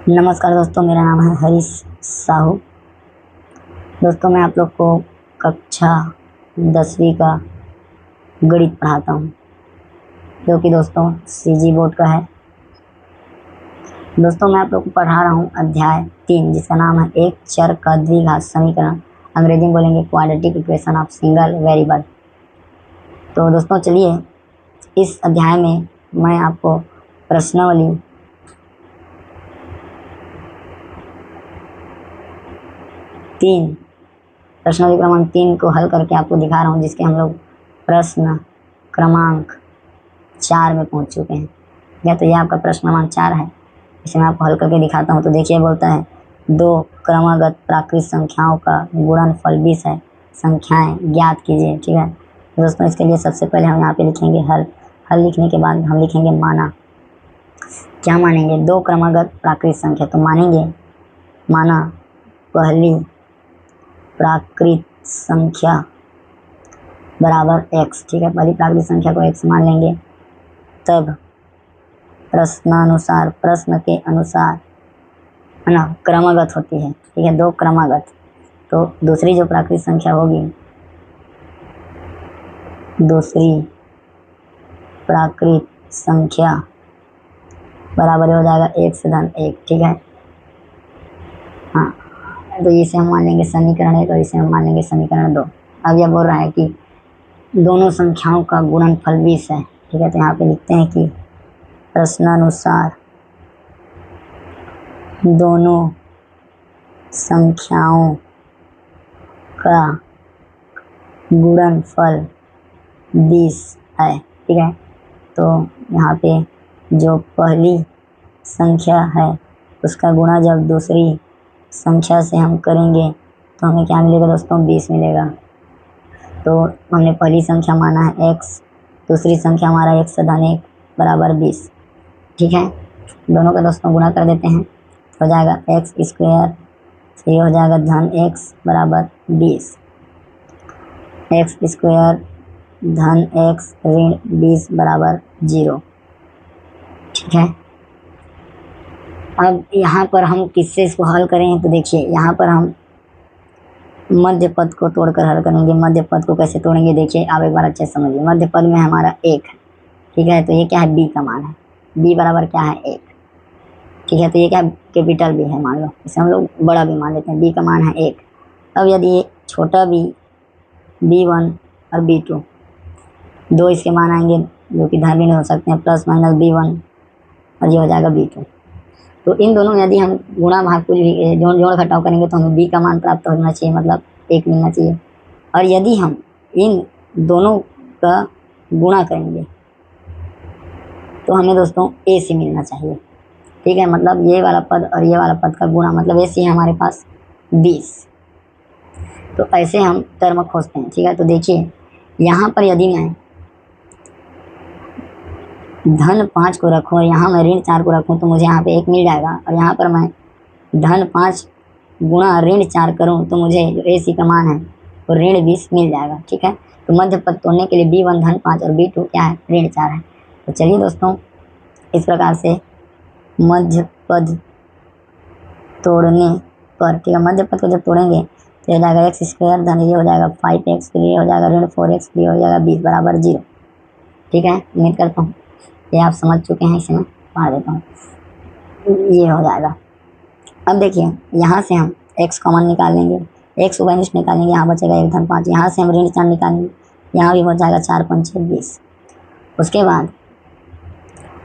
नमस्कार दोस्तों, मेरा नाम है हरीश साहू। दोस्तों, मैं आप लोग को कक्षा 10वीं का गणित पढ़ाता हूँ, जो कि दोस्तों सीजी बोर्ड का है। दोस्तों, मैं आप लोग को पढ़ा रहा हूँ अध्याय 3, जिसका नाम है एक चर का द्विघात समीकरण। अंग्रेजी में बोलेंगे quadratic equation of single variable. तो दोस्तों चलिए, इस अध्याय में मैं आपको प्रश्नावली 3 प्रश्नावली क्रमांक 3 को हल करके आपको दिखा रहा हूँ, जिसके हम लोग प्रश्न क्रमांक 4 में पहुँच चुके हैं। या तो ये आपका प्रश्न क्रमांक 4 है, इसे मैं आपको हल करके दिखाता हूँ। तो देखिए, बोलता है दो क्रमागत प्राकृत संख्याओं का गुणनफल 20 है, संख्याएं ज्ञात कीजिए। ठीक है दोस्तों, इसके लिए सबसे पहले हम यहाँ पे लिखेंगे हल। हल लिखने के बाद हम लिखेंगे माना। क्या मानेंगे? दो क्रमागत प्राकृत संख्या, तो मानेंगे माना पहली प्राकृत संख्या बराबर x। ठीक है, पहली प्राकृत संख्या को x मान लेंगे। तब प्रश्नानुसार, प्रश्न के अनुसार है ना, क्रमागत होती है। ठीक है, दो क्रमागत। तो दूसरी जो प्राकृत संख्या होगी, दूसरी प्राकृत संख्या बराबर हो जाएगा 1 से धन 1। ठीक है, हाँ, तो इसे हम मान लेंगे समीकरण 1 और इसे हम मान लेंगे समीकरण 2। अब यह बोल रहा है कि दोनों संख्याओं का गुणनफल 20 है। ठीक है, तो यहाँ पे लिखते हैं कि प्रश्नानुसार दोनों संख्याओं का गुणनफल 20 है। ठीक है, तो यहाँ पे जो पहली संख्या है उसका गुणा जब दूसरी संख्या से हम करेंगे तो हमें क्या मिलेगा दोस्तों? 20 मिलेगा। तो हमने पहली संख्या माना है x, दूसरी संख्या हमारा x से धन 1 बराबर 20। ठीक है, दोनों का दोस्तों गुणा कर देते हैं, हो जाएगा x स्क्वायर, ये हो जाएगा धन x बराबर 20। x स्क्वायर धन x ऋण 20 बराबर 0। ठीक है, अब यहाँ पर हम किससे इसको हल करें? तो देखिए, यहाँ पर हम मध्य पद को तोड़कर हल करेंगे। मध्य पद को कैसे तोड़ेंगे? देखिए, आप एक बार अच्छे से समझिए। मध्य पद में हमारा 1 है। ठीक है, तो ये क्या है? b का मान है। b बराबर क्या है? 1। ठीक है, तो ये क्या है? कैपिटल B है, मान लो। इसे हम लोग बड़ा भी मान लेते हैं। b का मान है 1। अब यदि ये छोटा b, b1 और b2 दो इसके मान आएंगे, जो कि धन ऋण हो सकते हैं, प्लस माइनस b1 और ये हो जाएगा b2। तो इन दोनों में यदि हम गुणा भाग कुछ भी जोड़ घटाव करेंगे तो हमें b का मान प्राप्त होना चाहिए, मतलब 1 मिलना चाहिए। और यदि हम इन दोनों का गुणा करेंगे तो हमें दोस्तों a से मिलना चाहिए। ठीक है, मतलब ये वाला पद और ये वाला पद का गुणा, मतलब a से है हमारे पास 20। तो ऐसे हम टर्म खोजते हैं। ठीक है, तो देखिए, यहाँ पर यदि मैं धन 5 को रखूँ और यहाँ मैं ऋण 4 को रखूँ तो मुझे यहाँ पे 1 मिल जाएगा। और यहाँ पर मैं धन 5 गुणा ऋण 4 करूँ तो मुझे जो AC का मान है वो ऋण 20 मिल जाएगा। ठीक है, तो मध्य पद तोड़ने के लिए b1 धन 5 और b2 क्या है? ऋण 4 है। तो चलिए दोस्तों, इस प्रकार से मध्य पद तोड़ने पर, ठीक है, मध्य पद को जब तोड़ेंगे तो ये हो जाएगा x स्क्वायर धन ये हो जाएगा 5x, फिर ये हो जाएगा ऋण 4x, फिर हो जाएगा 20 बराबर 0। ठीक है, उम्मीद करता हूँ ये आप समझ चुके हैं। इसे मैं पढ़ा देता हूँ, ये हो जाएगा। अब देखिए, यहाँ से हम x कॉमन निकाल लेंगे, x उभयनिष्ठ निकालेंगे, यहाँ बचेगा 1 धन 5। यहाँ से हम ऋण 4 निकालेंगे, यहाँ भी हो जाएगा 4 5 20। उसके बाद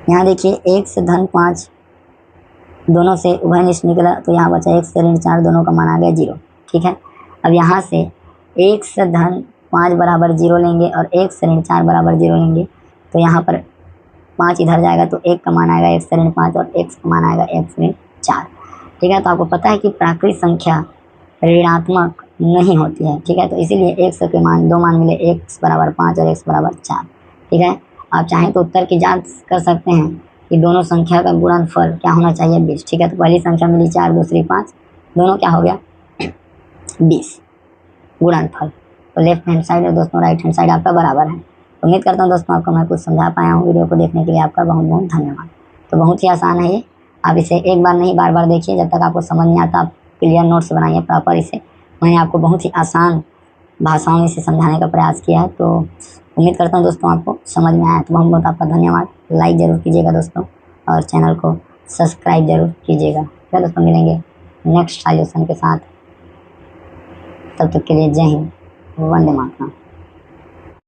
यहाँ देखिए, 1 से धन 5 दोनों से उभयनिष्ठ निकला, तो यहाँ बचा 1 से ऋण 4, दोनों का मान आ गया 0। ठीक है, अब यहाँ से 1 से धन 5 बराबर 0 लेंगे और 1 से ऋण 4 बराबर 0 लेंगे, तो यहाँ पर 5 इधर जाएगा तो 1 का मान आएगा 1 से ऋण 5 और x का मान आएगा 1 से ऋण 4। ठीक है, तो आपको पता है कि प्राकृत संख्या ऋणात्मक नहीं होती है। ठीक है, तो इसीलिए x के मान 2 मान मिले, x बराबर 5 और x बराबर 4। ठीक है, आप चाहें तो उत्तर की जांच कर सकते हैं कि दोनों संख्या का गुणनफल क्या होना चाहिए? 20। ठीक है, तो पहली संख्या मिली 4, दूसरी 5, दोनों क्या हो गया? 20 गुणनफल। तो लेफ्ट हैंड साइड और दोस्तों राइट हैंड साइड आपका बराबर है। उम्मीद करता हूँ दोस्तों आपको मैं कुछ समझा पाया हूँ। वीडियो को देखने के लिए आपका बहुत बहुत धन्यवाद। तो बहुत ही आसान है ये, आप इसे एक बार नहीं बार बार देखिए, जब तक आपको समझ नहीं आता आप क्लियर नोट्स बनाइए प्रॉपर इसे। मैंने आपको बहुत ही आसान भाषाओं में इसे समझाने का प्रयास किया है, तो उम्मीद करता हूँ दोस्तों आपको समझ में आया। तो बहुत बहुत आपका धन्यवाद। लाइक ज़रूर कीजिएगा दोस्तों, और चैनल को सब्सक्राइब जरूर कीजिएगा। क्या दोस्तों, मिलेंगे नेक्स्ट सॉल्यूशन के साथ। तब तक के लिए जय हिंद, वंदे मातरम।